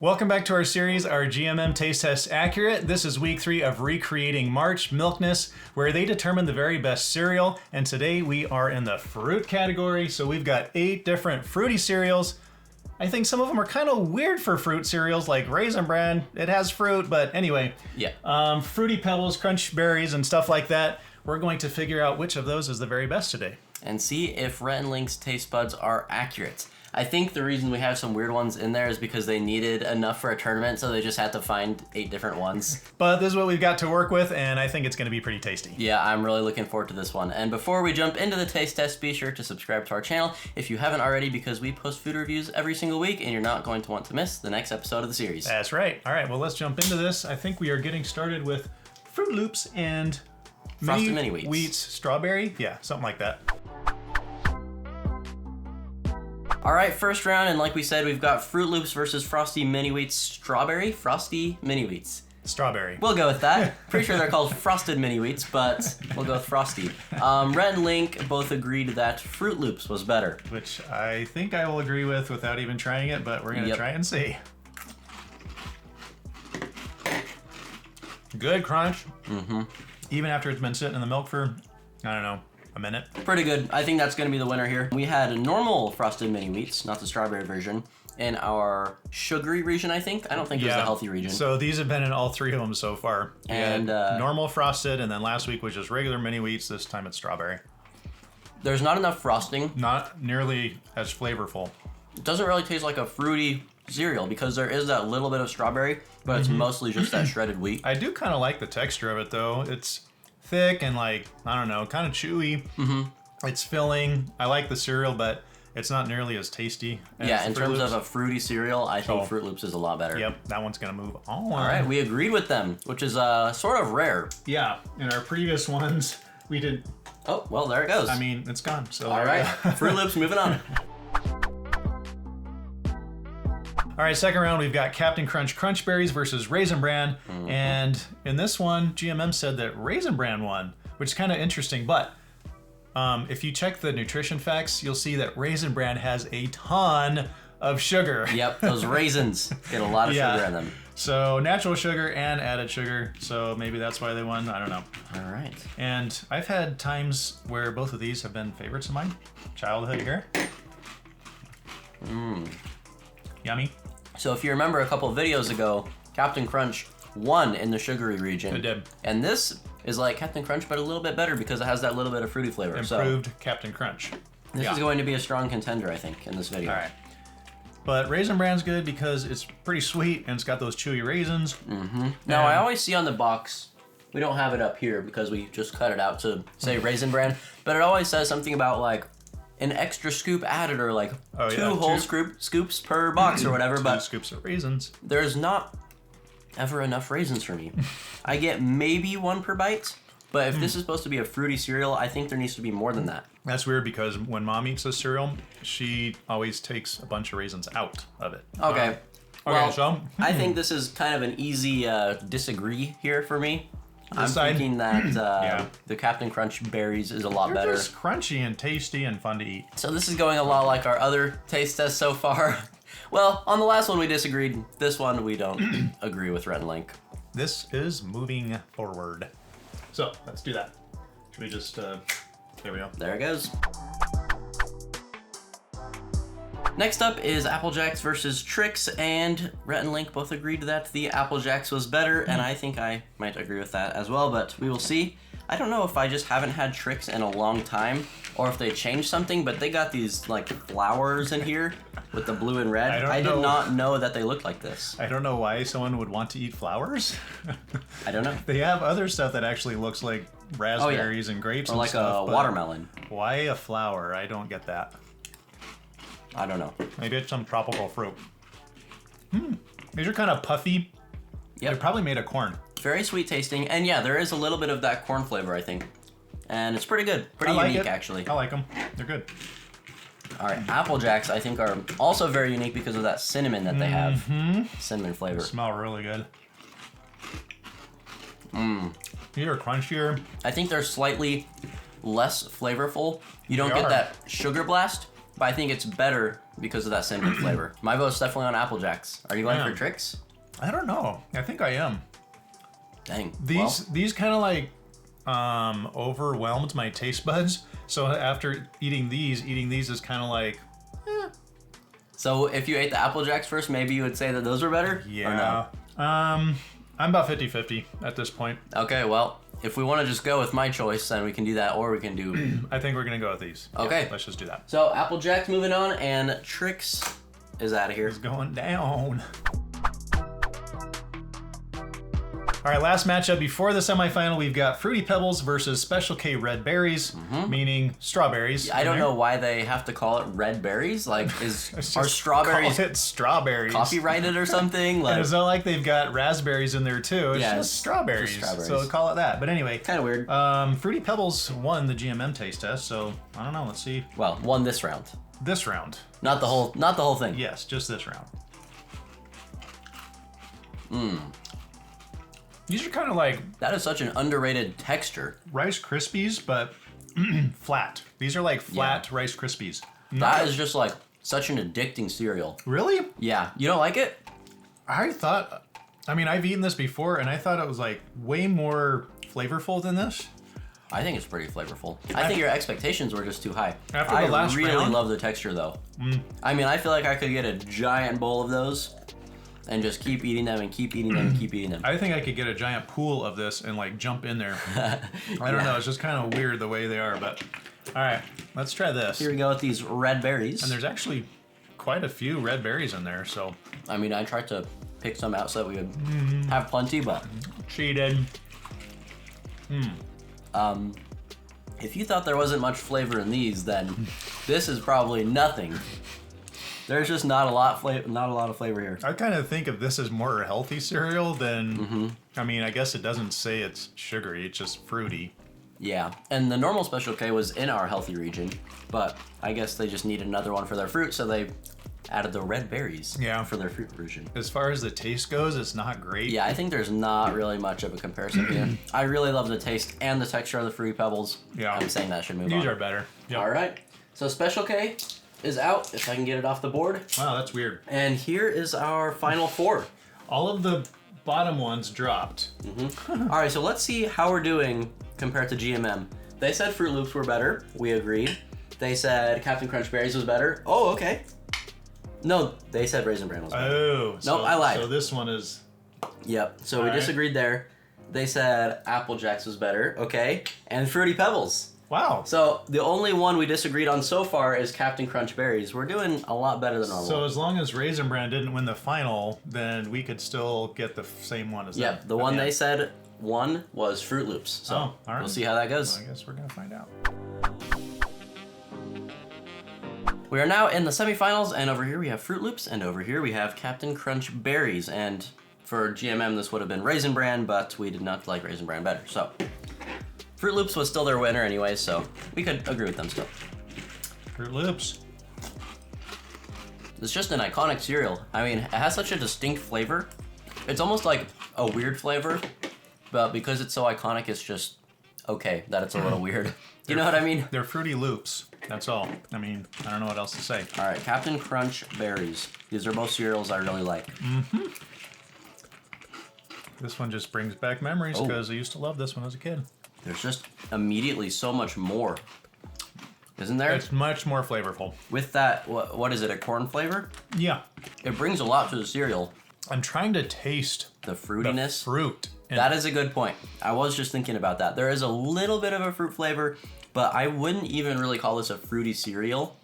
Welcome back to our series, our GMM Taste Test Accurate. This is week 3 of Recreating March Milkness, where they determine the very best cereal. And today we are in the fruit category. So we've got 8 different fruity cereals. I think some of them are kind of weird for fruit cereals, like Raisin Bran. It has fruit, but anyway. Yeah. Fruity Pebbles, Crunch Berries, and stuff like that. We're going to figure out which of those is the very best today. And see if Rhett and Link's taste buds are accurate. I think the reason we have some weird ones in there is because they needed enough for a tournament, so they just had to find 8 different ones. But this is what we've got to work with, and I think it's going to be pretty tasty. Yeah, I'm really looking forward to this one. And before we jump into the taste test, be sure to subscribe to our channel if you haven't already, because we post food reviews every single week, and you're not going to want to miss the next episode of the series. That's right. All right, well, let's jump into this. I think we are getting started with Fruit Loops and Frosted Mini Wheats Strawberry. Yeah, something like that. All right, first round, and like we said, we've got Fruit Loops versus Frosty Mini Wheats Strawberry. Frosty Mini Wheats. Strawberry. We'll go with that. Pretty sure they're called Frosted Mini Wheats, but we'll go with Frosty. Rhett and Link both agreed that Fruit Loops was better. Which I think I will agree with without even trying it, but we're going to try and see. Good crunch. Mm-hmm. Even after it's been sitting in the milk for, I don't know, a minute. Pretty good. I think that's going to be the winner here. We had a normal Frosted Mini Wheats, not the strawberry version, in our sugary region, I think. I don't think it was the healthy region. So these have been in all 3 of them so far. And normal frosted, and then last week was just regular mini wheats. This time it's strawberry. There's not enough frosting. Not nearly as flavorful. It doesn't really taste like a fruity cereal because there is that little bit of strawberry, but it's mostly just that shredded wheat. I do kind of like the texture of it though. It's thick and like, I don't know, kind of chewy. Mm-hmm. It's filling. I like the cereal, but it's not nearly as tasty as Yeah, in Fruit terms Loops. of a fruity cereal, I think Fruit Loops is a lot better. Yep, that one's gonna move on. All right, we agreed with them, which is sort of rare. Yeah, in our previous ones, we did. Oh, well, there it goes. I mean, it's gone. So all right, Fruit Loops, moving on. All right, second round, we've got Captain Crunch Crunch Berries versus Raisin Bran. Mm-hmm. And in this one, GMM said that Raisin Bran won, which is kind of interesting. But if you check the nutrition facts, you'll see that Raisin Bran has a ton of sugar. Yep, those raisins get a lot of sugar in them. So natural sugar and added sugar. So maybe that's why they won. I don't know. All right. And I've had times where both of these have been favorites of mine. Childhood here. Yummy. So if you remember a couple of videos ago, Captain Crunch won in the sugary region. It did. And this is like Captain Crunch, but a little bit better because it has that little bit of fruity flavor. Improved Captain Crunch. This is going to be a strong contender, I think, in this video. All right. But Raisin Bran's good because it's pretty sweet and it's got those chewy raisins. Mm-hmm. Now, I always see on the box, we don't have it up here because we just cut it out to say Raisin Bran, but it always says something about like an extra scoop added or like two whole scoops per box or whatever. 2 scoops of raisins. There's not ever enough raisins for me. I get maybe 1 per bite, but if this is supposed to be a fruity cereal, I think there needs to be more than that. That's weird because when Mom eats this cereal, she always takes a bunch of raisins out of it. Okay. Well, so I think this is kind of an easy disagree here for me. I'm side? thinking that the Captain Crunch berries is a lot they're better. just crunchy and tasty and fun to eat. So this is going a lot like our other taste tests so far. Well, on the last one we disagreed. This one we don't agree with Rhett and Link. This is moving forward. So let's do that. Should we just, there we go. There it goes. Next up is Apple Jacks versus Trix, and Rhett and Link both agreed that the Apple Jacks was better, and I think I might agree with that as well, but we will see. I don't know if I just haven't had Trix in a long time, or if they changed something, but they got these like flowers in here with the blue and red. I did not know that they looked like this. I don't know why someone would want to eat flowers. I don't know. They have other stuff that actually looks like raspberries and grapes or and like stuff. a watermelon. Why a flower? I don't get that. I don't know. Maybe it's some tropical fruit. These are kind of puffy. Yep. They're probably made of corn. Very sweet tasting, and yeah, there is a little bit of that corn flavor, I think. And it's pretty good. Pretty unique, actually. I like them. They're good. All right, Apple Jacks, I think, are also very unique because of that cinnamon that they have. Cinnamon flavor. They smell really good. These are crunchier. I think they're slightly less flavorful. You don't get that sugar blast, but I think it's better because of that cinnamon flavor. My vote's definitely on Apple Jacks. Are you going for Trix? I don't know. I think I am. Dang. These kind of like overwhelmed my taste buds. So after eating these is kind of like, So if you ate the Apple Jacks first, maybe you would say that those were better? yeah. Or no? I'm about 50-50 at this point. Okay, well, if we want to just go with my choice, then we can do that, or we can do... I think we're going to go with these. Okay. Yeah, let's just do that. So Apple Jacks moving on, and Trix is out of here. It's going down. All right, last matchup before the semifinal, we've got Fruity Pebbles versus Special K Red Berries, meaning strawberries. I don't know why they have to call it red berries. Like, are strawberries call it strawberries copyrighted or something? Like, and it's not like they've got raspberries in there too. It's Yeah, just strawberries. just strawberries. So call it that. But anyway, kind of weird. Fruity Pebbles won the GMM taste test, so I don't know. Let's see Well, won this round. this round. Not the whole thing. Yes, just this round. These are kind of like That is such an underrated texture. Rice Krispies, but flat. These are like flat Rice Krispies. That is just like such an addicting cereal. Really? Yeah, you don't like it? I thought, I mean, I've eaten this before, and I thought it was like way more flavorful than this. I think it's pretty flavorful. I think your expectations were just too high. After the last I really round? love the texture though. I mean, I feel like I could get a giant bowl of those and just keep eating them and keep eating them and keep eating them. I think I could get a giant pool of this and like jump in there. I don't know. It's just kind of weird the way they are, but all right, let's try this. Here we go with these red berries. And there's actually quite a few red berries in there, so. I mean, I tried to pick some out so that we would have plenty, but Cheated. if you thought there wasn't much flavor in these, then this is probably nothing. There's just not a lot of flavor here. I kind of think of this as more healthy cereal than, I mean, I guess it doesn't say it's sugary, it's just fruity. Yeah, and the normal Special K was in our healthy region, but I guess they just needed another one for their fruit, so they added the red berries for their fruit version. As far as the taste goes, it's not great. Yeah, I think there's not really much of a comparison here. I really love the taste and the texture of the Fruity Pebbles. Yeah. I'm saying that should move on. These are better. Yep. All right, so Special K is out, if I can get it off the board. Wow, that's weird. And here is our final four. All of the bottom ones dropped. All right, so let's see how we're doing compared to GMM. They said Fruit Loops were better. We agreed. They said Captain Crunch Berries was better. Oh, okay. No, they said Raisin Bran was better. Oh. Nope, I lied. So this one is... Yep, so we All right. disagreed there. They said Apple Jacks was better, okay. And Fruity Pebbles. Wow. So the only one we disagreed on so far is Captain Crunch Berries. We're doing a lot better than normal. So as long as Raisin Bran didn't win the final, then we could still get the same one as them. Yep, the one they said won was Fruit Loops. So all right. we'll see how that goes. I guess we're going to find out. We are now in the semifinals, and over here we have Fruit Loops, and over here we have Captain Crunch Berries. And for GMM, this would have been Raisin Bran, but we did not like Raisin Bran better. So Fruit Loops was still their winner anyway, so we could agree with them still. Fruit Loops. It's just an iconic cereal. I mean, it has such a distinct flavor. It's almost like a weird flavor, but because it's so iconic, it's just okay that it's a little weird. You know what I mean? They're Fruity Loops. That's all. I mean, I don't know what else to say. All right, Captain Crunch Berries. These are both cereals I really like. This one just brings back memories because I used to love this one as a kid. There's just immediately so much more. Isn't there? It's much more flavorful. With that, what is it, a corn flavor? Yeah. It brings a lot to the cereal. I'm trying to taste The the fruitiness. fruit. And That is a good point. I was just thinking about that. There is a little bit of a fruit flavor, but I wouldn't even really call this a fruity cereal.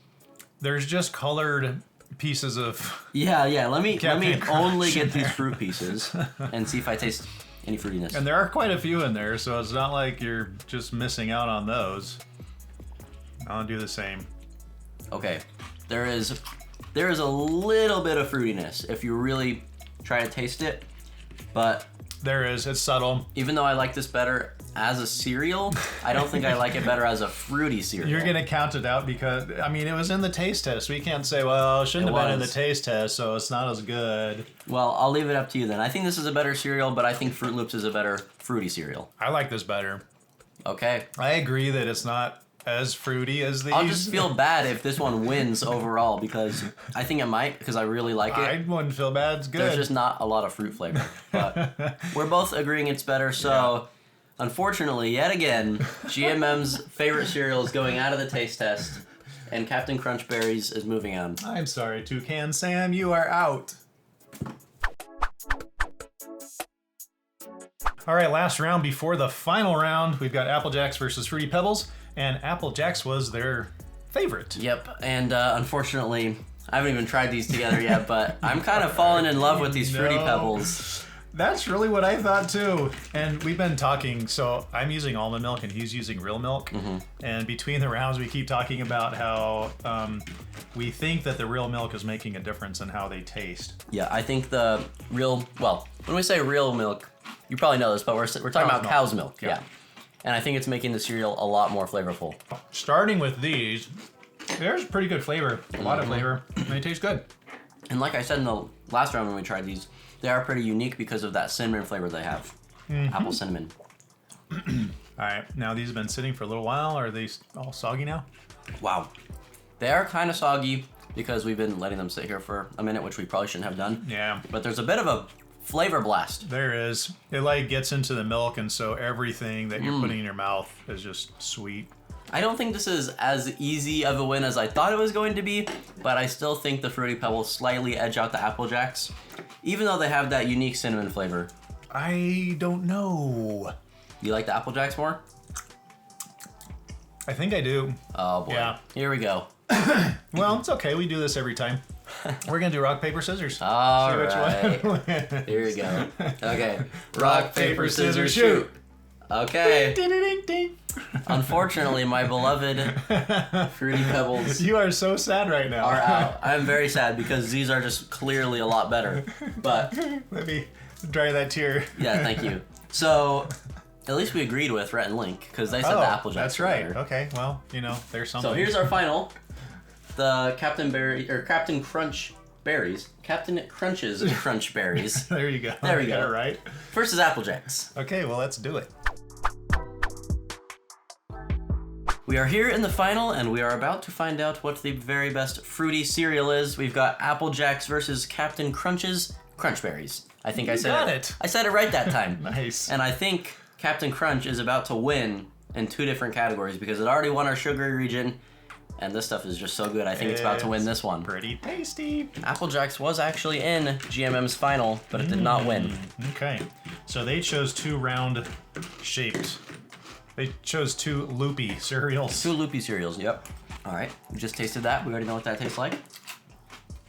there's just colored pieces of... Yeah. Let me Captain only Crunch get in these there. fruit pieces and see if I taste any fruitiness. And there are quite a few in there, so it's not like you're just missing out on those. I'll do the same. Okay, there is a little bit of fruitiness if you really try to taste it, but There is. It's subtle. even though I like this better as a cereal, I don't think I like it better as a fruity cereal. You're going to count it out because, I mean, it was in the taste test. We can't say, well, it shouldn't It have been in the was. taste test, so it's not as good. Well, I'll leave it up to you then. I think this is a better cereal, but I think Fruit Loops is a better fruity cereal. I like this better. Okay. I agree that it's not as fruity as these. I'll just feel bad if this one wins overall because I think it might because I really like it. I wouldn't feel bad. It's good. There's just not a lot of fruit flavor. But we're both agreeing it's better. So, unfortunately, yet again, GMM's favorite cereal is going out of the taste test, and Captain Crunch Berries is moving on. I'm sorry, Toucan Sam, you are out. All right, last round before the final round, we've got Apple Jacks versus Fruity Pebbles, and Apple Jacks was their favorite. Yep, and unfortunately, I haven't even tried these together yet, but I'm kind of falling in love with these Fruity Pebbles. That's really what I thought too. And we've been talking, so I'm using almond milk and he's using real milk. And between the rounds, we keep talking about how we think that the real milk is making a difference in how they taste. Yeah, I think the real, well, when we say real milk, you probably know this, but we're talking about cow's milk. Yeah. And I think it's making the cereal a lot more flavorful. Starting with these, there's pretty good flavor, a lot of flavor, and they taste good. And like I said in the last round when we tried these, they are pretty unique because of that cinnamon flavor they have. Apple cinnamon. All right, now these have been sitting for a little while. Are they all soggy now? Wow. They are kind of soggy because we've been letting them sit here for a minute, which we probably shouldn't have done. Yeah. But there's a bit of a flavor blast. There is. It like gets into the milk, and so everything that you're putting in your mouth is just sweet. I don't think this is as easy of a win as I thought it was going to be, but I still think the Fruity Pebbles slightly edge out the Apple Jacks, even though they have that unique cinnamon flavor. I don't know. You like the Apple Jacks more? I think I do. Oh boy. Yeah. Here we go. Well, it's okay. We do this every time. We're going to do rock, paper, scissors. All right. Here we go. Okay. Rock, paper, scissors, shoot. Okay. Ding, ding, ding, ding. Unfortunately, my beloved Fruity Pebbles You are so sad right now. are out. I'm very sad because these are just clearly a lot better. But Let me dry that tear. yeah, thank you. So at least we agreed with Rhett and Link because they said the Apple Jacks. That's were right. better. Okay, well, you know, there's something. So here's our final. The Captain Crunch Berries. Captain Crunch's Crunch Berries. There you go. There we Got go. it right. Versus Apple Jacks. Okay, well, let's do it. We are here in the final, and we are about to find out what the very best fruity cereal is. We've got Apple Jacks versus Captain Crunch's Crunch Berries. I think I said it. I said it right that time. Nice. And I think Captain Crunch is about to win in 2 different categories because it already won our sugary region, and this stuff is just so good. I think it's about to win this one. Pretty tasty. Apple Jacks was actually in GMM's final, but it did not win. Okay, so they chose 2 round shaped. They chose 2 loopy cereals. 2 loopy cereals, yep. All right, we just tasted that. We already know what that tastes like.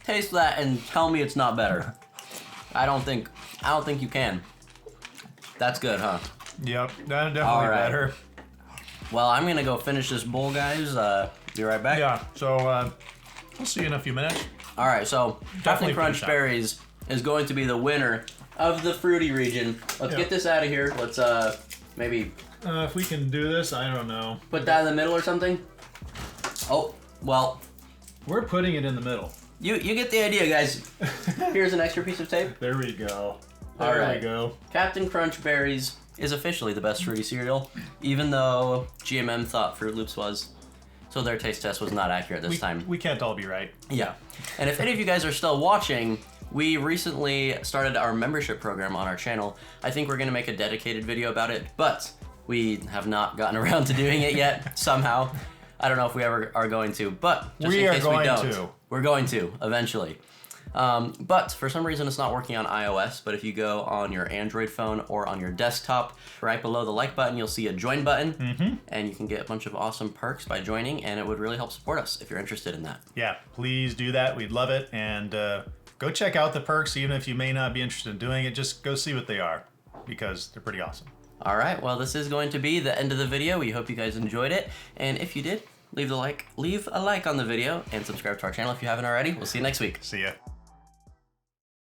Taste that and tell me it's not better. I don't think you can. That's good, huh? Yep, that's definitely All right. better. Well, I'm gonna go finish this bowl, guys. Be right back. Yeah, so we'll see you in a few minutes. All right, so Captain Definitely Crunch finish that. Berries is going to be the winner of the fruity region. Let's get this out of here. Let's maybe If we can do this, I don't know. put that in the middle or something. Oh, well, We're putting it in the middle. you get the idea, guys. Here's an extra piece of tape. There we go. All There right. we go. Captain Crunch Berries is officially the best fruity cereal, even though GMM thought Fruit Loops was. So their taste test was not accurate this time. We can't all be right. Yeah. And if any of you guys are still watching, we recently started our membership program on our channel. I think we're going to make a dedicated video about it, but we have not gotten around to doing it yet somehow. I don't know if we ever are going to, but just We in are case going we don't, to. we're going to eventually. But for some reason it's not working on iOS, but if you go on your Android phone or on your desktop, right below the like button, you'll see a join button, and you can get a bunch of awesome perks by joining, and it would really help support us if you're interested in that. Yeah, please do that. We'd love it. And go check out the perks, even if you may not be interested in doing it. Just go see what they are, because they're pretty awesome. All right, well, this is going to be the end of the video. We hope you guys enjoyed it, and if you did, leave a like on the video and subscribe to our channel if you haven't already. We'll see you next week. See ya.